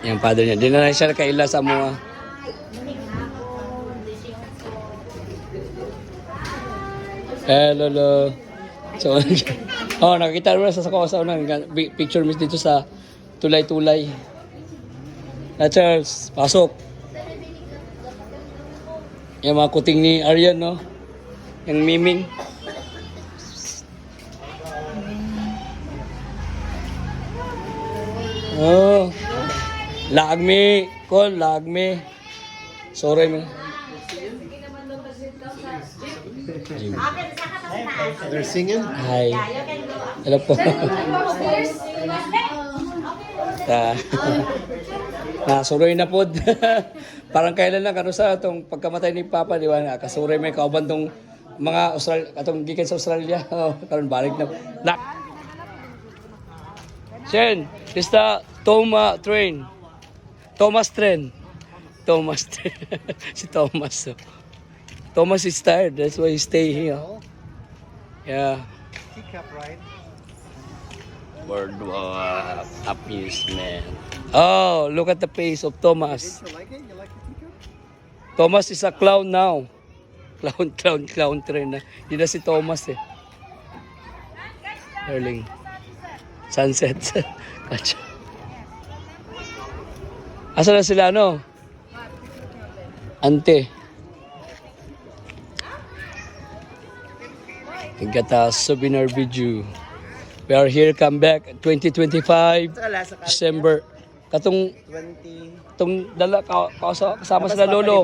Yung father niya. Di na siya kaila sa mga. Lolo. So, nakikita mo na sa unang picture miss dito sa tulay-tulay. Charles, pasok. Yung mga kuting ni Aryan, no? Yung miming. Oh. Lagme. Call, lagme. Sorry, man. They're singing? Hi. Hello po. Nasuroy na po. Parang kailan lang kano sa itong pagkamatay ni Papa, di ba? Kasuroy may kauban tong mga atong gikan sa Australia. Karon balik na. Shen, this the Thomas train. Si Thomas. Thomas is tired. That's why he stay here. Yeah. Teacup, right? Boardwalk amusement. Oh, look at the face of Thomas. You like it? You like the teacup? Thomas is a clown now. Clown train na. Hindi na si Thomas eh. Darling. Sunset. Kacha. Asa na sila ano? Ante. We got a souvenir video. We are here, come back 2025 December. Katong 20. kasama sila lolo.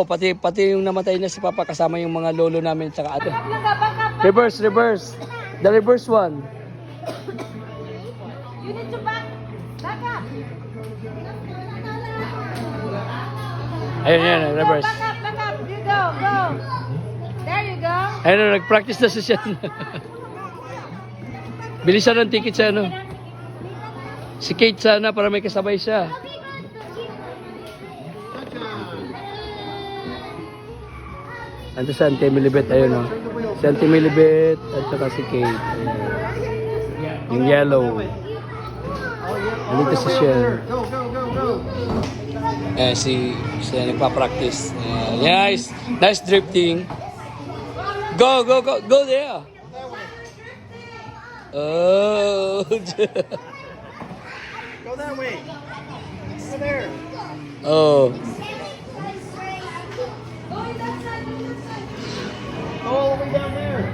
Pati yung namatay na si Papa kasama yung mga lolo namin tsaka ate. Reverse. The reverse one. You need to back up. Ayun, reverse. Back up. You go. There you go. Ayun, nag-practice na siya. Bilisan ng ticket siya, no? Si Kate sana para may kasabay siya. Ando si Auntie Milibet, ayun, no? Si Auntie Milibet at saka si Kate. Ayun. Yung yellow. Nandito si Shen. Siya nagpa-practice. Nice drifting. Go there. Oh. Go that way. Over there. Oh. Go all the way down there.